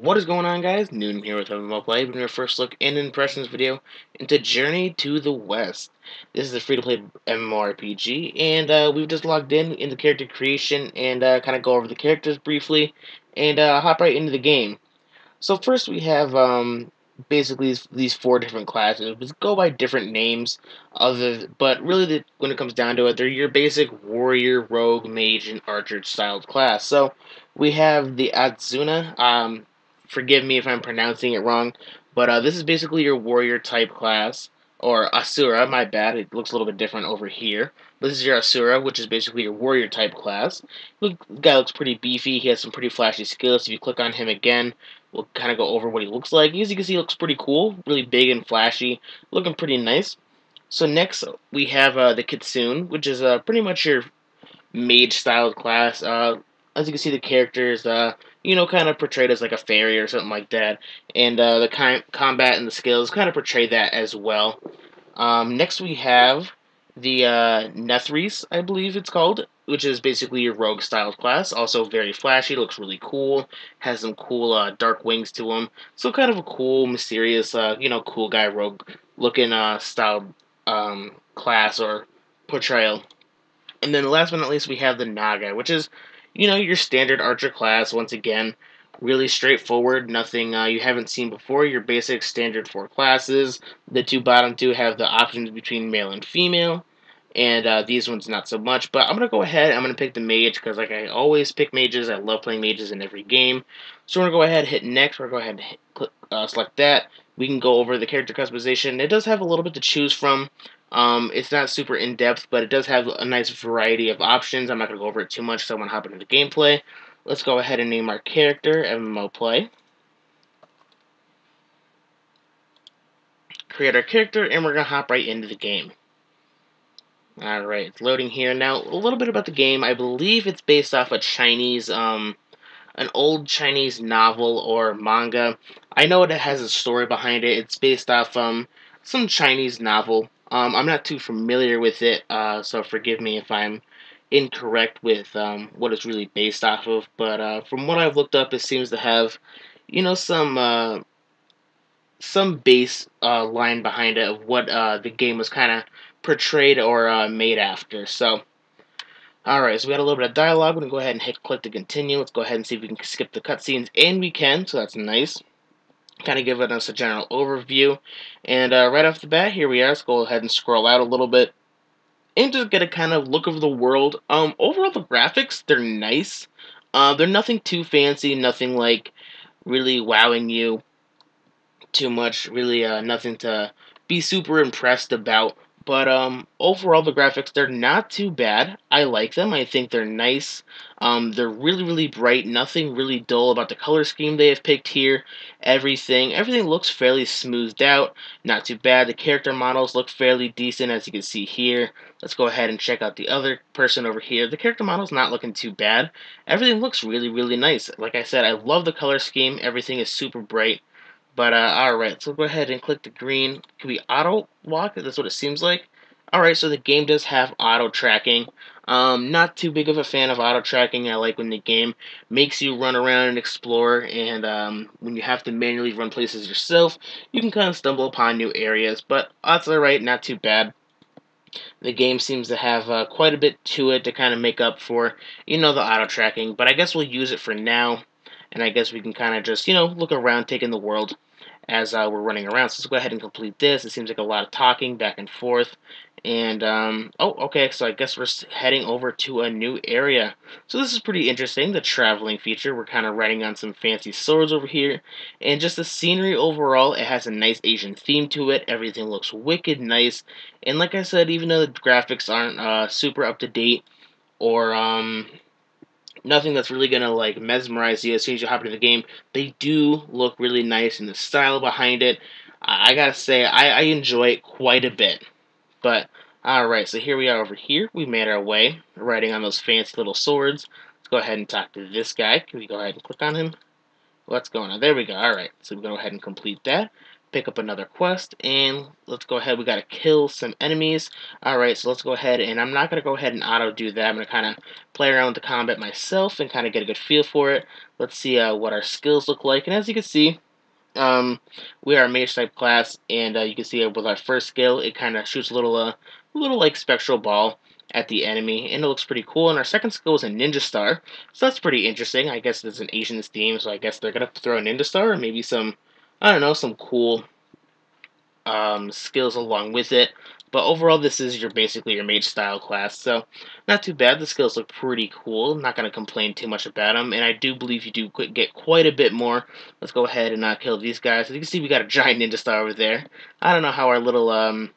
What is going on, guys? Noon here with MMORPG, bringing your first look and impressions video into Journey to the West. This is a free-to-play MMORPG, and we've just logged in the character creation and kind of go over the characters briefly and hop right into the game. So first we have basically these four different classes, which go by different names, but really when it comes down to it, they're your basic warrior, rogue, mage, and archer styled class. So we have the Asuna. Forgive me if I'm pronouncing it wrong, but this is basically your warrior type class. Or Asura, my bad, it looks a little bit different over here. This is your Asura, which is basically your warrior type class. The guy looks pretty beefy, he has some pretty flashy skills. If you click on him again, we'll kind of go over what he looks like. As you can see, he looks pretty cool, really big and flashy, looking pretty nice. So next, we have the Kitsune, which is pretty much your mage-styled class. As you can see, the character is, kind of portrayed as like a fairy or something like that. And the combat and the skills kind of portray that as well. Next, we have the Nethries, I believe it's called, which is basically your rogue-styled class. Also very flashy, looks really cool, has some cool dark wings to him. So kind of a cool, mysterious, cool guy rogue-looking styled class or portrayal. And then last but not least, we have the Naga, which is, your standard archer class. Once again, really straightforward, nothing you haven't seen before. Your basic standard four classes. The two bottom two have the options between male and female, and these ones not so much. But I'm going to go ahead, I'm going to pick the mage, because like I always pick mages. I love playing mages in every game. So we're going to go ahead and hit next. We're going to go ahead and select that. We can go over the character customization. It does have a little bit to choose from. It's not super in-depth, but it does have a nice variety of options. I'm not going to go over it too much, so I want to hop into the gameplay. Let's go ahead and name our character MMO Play. Create our character, and we're going to hop right into the game. Alright, it's loading here. Now, a little bit about the game. I believe it's based off a Chinese, an old Chinese novel or manga. I know it has a story behind it. It's based off some Chinese novel. I'm not too familiar with it, so forgive me if I'm incorrect with what it's really based off of. But from what I've looked up, it seems to have, some base line behind it of what the game was kind of portrayed or made after. So, alright, so we got a little bit of dialogue. We're going to go ahead and click to continue. Let's go ahead and see if we can skip the cutscenes, and we can, so that's nice. Kind of giving us a general overview. And right off the bat, here we are. Let's go ahead and scroll out a little bit and just get a kind of look of the world. Overall, the graphics, they're nice. They're nothing too fancy, nothing like really wowing you too much, really nothing to be super impressed about. But overall, the graphics, they're not too bad. I like them. I think they're nice. They're really, really bright. Nothing really dull about the color scheme they have picked here. Everything looks fairly smoothed out. Not too bad. The character models look fairly decent, as you can see here. Let's go ahead and check out the other person over here. The character model's not looking too bad. Everything looks really, really nice. Like I said, I love the color scheme. Everything is super bright. But, alright, so go ahead and click the green. Can we auto-walk? That's what it seems like. Alright, so the game does have auto-tracking. Not too big of a fan of auto-tracking. I like when the game makes you run around and explore, and when you have to manually run places yourself, you can kind of stumble upon new areas. But that's alright, not too bad. The game seems to have quite a bit to it to kind of make up for, the auto-tracking. But I guess we'll use it for now. And I guess we can kind of just, look around, take in the world as we're running around. So let's go ahead and complete this. It seems like a lot of talking back and forth. And, oh, okay, so I guess we're heading over to a new area. So this is pretty interesting, the traveling feature. We're kind of riding on some fancy swords over here. And just the scenery overall, it has a nice Asian theme to it. Everything looks wicked nice. And like I said, even though the graphics aren't super up-to-date or, nothing that's really gonna like mesmerize you as soon as you hop into the game. They do look really nice, and the style behind it, I gotta say, I enjoy it quite a bit. But alright, so here we are over here. We made our way, riding on those fancy little swords. Let's go ahead and talk to this guy. Can we go ahead and click on him? What's going on? There we go. Alright, so we go ahead and complete that. Pick up another quest, and let's go ahead. We got to kill some enemies. Alright, so let's go ahead, and I'm not going to go ahead and auto-do that. I'm going to kind of play around with the combat myself and kind of get a good feel for it. Let's see what our skills look like. And as you can see, we are a mage type class, and you can see with our first skill, it kind of shoots a little like spectral ball at the enemy, and it looks pretty cool. And our second skill is a ninja star, so that's pretty interesting. I guess it's an Asian theme, so I guess they're gonna throw a ninja star, or maybe some, I don't know, some cool skills along with it. But overall, this is basically your mage style class, so not too bad. The skills look pretty cool. Not going to complain too much about them, and I do believe you do get quite a bit more. Let's go ahead and kill these guys. As you can see, we got a giant ninja star over there. I don't know how our little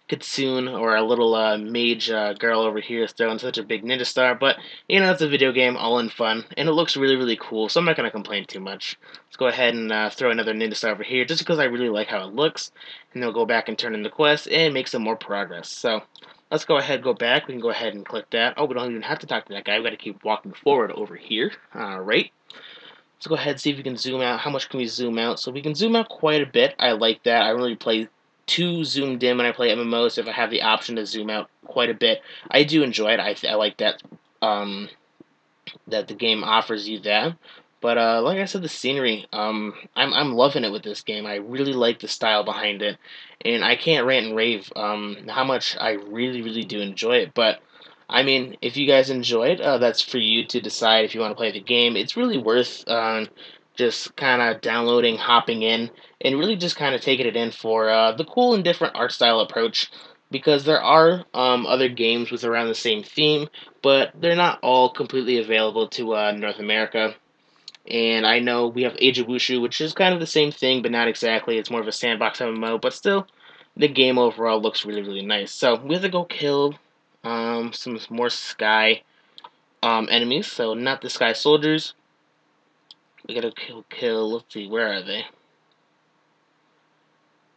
Kitsune or our little mage girl over here is throwing such a big ninja star, but you know, it's a video game, all in fun, and it looks really, really cool, so I'm not going to complain too much. Let's go ahead and throw another ninja star over here, just because I really like how it looks, and then we'll go back and turn in the quest and make some more progress. So let's go ahead, go back. We can go ahead and click that. Oh, we don't even have to talk to that guy. We got to keep walking forward over here. All right. Let's go ahead and see if we can zoom out. How much can we zoom out? So we can zoom out quite a bit. I like that. I really play too zoomed in when I play MMOs. If I have the option to zoom out quite a bit, I do enjoy it. I like that. That the game offers you that. But like I said, the scenery, I'm loving it with this game. I really like the style behind it, and I can't rant and rave how much I really, really do enjoy it. But I mean, if you guys enjoy it, that's for you to decide if you want to play the game. It's really worth just kind of downloading, hopping in, and really just kind of taking it in for the cool and different art style approach. Because there are other games with around the same theme, but they're not all completely available to North America. And I know we have Age of Wushu, which is kind of the same thing, but not exactly. It's more of a sandbox MMO, but still, the game overall looks really, really nice. So we have to go kill some more sky enemies. So not the sky soldiers. We gotta kill. Let's see, where are they?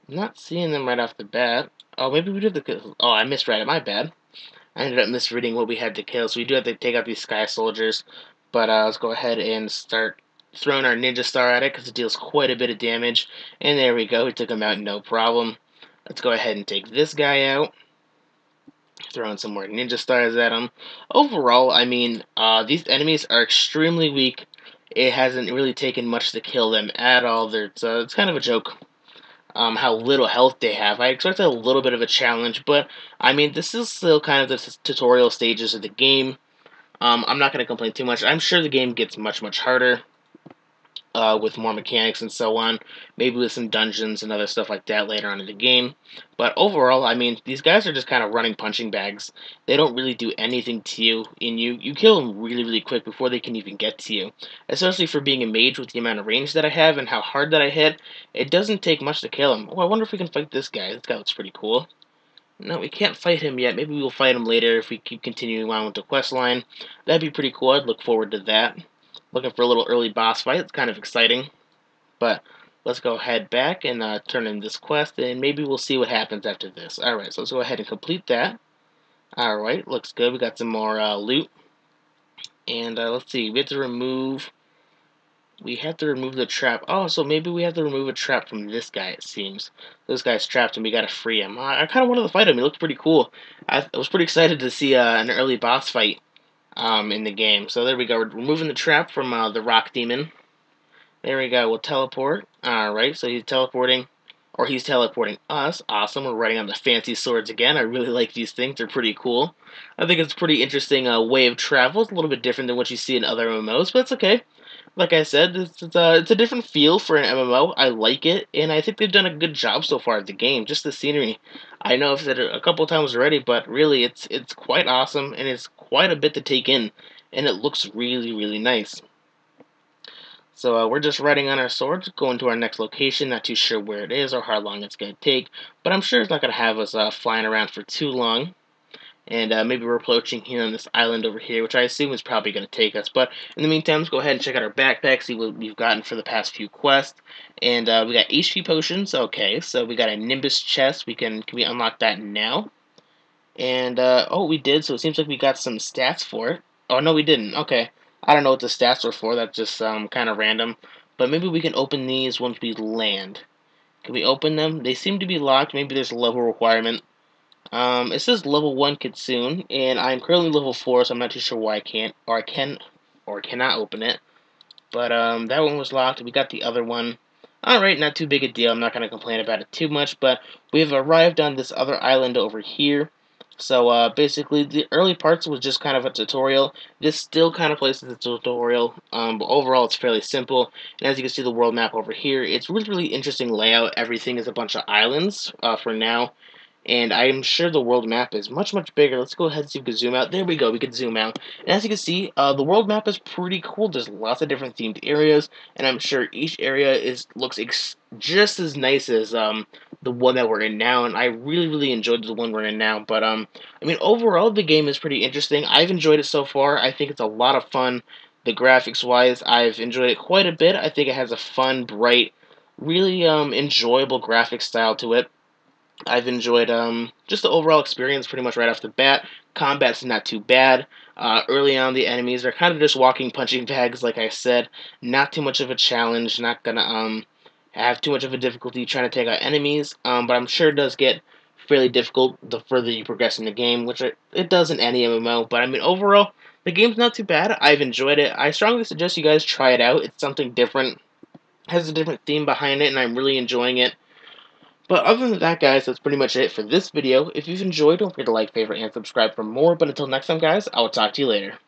I'm not seeing them right off the bat. Oh, maybe we did the kill. Oh, I misread it. My bad. I ended up misreading what we had to kill, so we do have to take out these sky soldiers. But let's go ahead and start throwing our ninja star at it, because it deals quite a bit of damage. And there we go, we took him out no problem. Let's go ahead and take this guy out. Throwing some more ninja stars at him. Overall, I mean, these enemies are extremely weak. It hasn't really taken much to kill them at all. It's kind of a joke. How little health they have. I expected a little bit of a challenge, but I mean, this is still kind of the tutorial stages of the game. I'm not going to complain too much. I'm sure the game gets much, much harder with more mechanics and so on. Maybe with some dungeons and other stuff like that later on in the game. But overall, I mean, these guys are just kind of running punching bags. They don't really do anything to you, and you kill them really, really quick before they can even get to you. Especially for being a mage with the amount of range that I have and how hard that I hit, it doesn't take much to kill him. Oh, I wonder if we can fight this guy. This guy looks pretty cool. No, we can't fight him yet. Maybe we'll fight him later if we keep continuing on with the quest line. That'd be pretty cool. I'd look forward to that. Looking for a little early boss fight. It's kind of exciting. But let's go head back and turn in this quest, and maybe we'll see what happens after this. Alright, so let's go ahead and complete that. Alright, looks good. We got some more loot. And let's see. We have to remove the trap. Oh, so maybe we have to remove a trap from this guy, it seems. This guy's trapped and we gotta free him. I kind of wanted to fight him. He looked pretty cool. I was pretty excited to see an early boss fight in the game. So there we go. We're removing the trap from the rock demon. There we go. We'll teleport. Alright, so he's teleporting us. Awesome. We're riding on the fancy swords again. I really like these things. They're pretty cool. I think it's a pretty interesting way of travel. It's a little bit different than what you see in other MMOs, but it's okay. Like I said, it's a different feel for an MMO. I like it, and I think they've done a good job so far at the game. Just the scenery. I know I've said it a couple times already, but really, it's quite awesome, and it's quite a bit to take in, and it looks really, really nice. So we're just riding on our swords, going to our next location. Not too sure where it is or how long it's going to take, but I'm sure it's not going to have us flying around for too long. And maybe we're approaching here on this island over here, which I assume is probably going to take us. But in the meantime, let's go ahead and check out our backpack, see what we've gotten for the past few quests. And we got HP potions. Okay, so we got a Nimbus chest. Can we unlock that now? And oh, we did. So it seems like we got some stats for it. Oh no, we didn't. Okay, I don't know what the stats were for. That's just kind of random. but maybe we can open these once we land. Can we open them? They seem to be locked. Maybe there's a level requirement. It says level 1 Kitsune, and I'm currently level 4, so I'm not too sure why I can't, or I can, or cannot open it. But that one was locked. We got the other one. Alright, not too big a deal. I'm not going to complain about it too much, but we've arrived on this other island over here. So basically, the early parts was just kind of a tutorial. This still kind of plays as a tutorial, but overall it's fairly simple. And as you can see the world map over here, it's really, really interesting layout. Everything is a bunch of islands for now. And I'm sure the world map is much, much bigger. Let's go ahead and see if we can zoom out. There we go, we can zoom out. And as you can see, the world map is pretty cool. There's lots of different themed areas, and I'm sure each area looks just as nice as the one that we're in now. And I really, really enjoyed the one we're in now. But I mean, overall, the game is pretty interesting. I've enjoyed it so far. I think it's a lot of fun. The graphics-wise, I've enjoyed it quite a bit. I think it has a fun, bright, really enjoyable graphic style to it. I've enjoyed just the overall experience pretty much right off the bat. Combat's not too bad. Early on, the enemies are kind of just walking punching bags, like I said. Not too much of a challenge. Not gonna have too much of a difficulty trying to take out enemies. But I'm sure it does get fairly difficult the further you progress in the game, which it does in any MMO. But I mean, overall, the game's not too bad. I've enjoyed it. I strongly suggest you guys try it out. It's something different. It has a different theme behind it, and I'm really enjoying it. But other than that, guys, that's pretty much it for this video. If you've enjoyed, don't forget to like, favorite, and subscribe for more. But until next time, guys, I will talk to you later.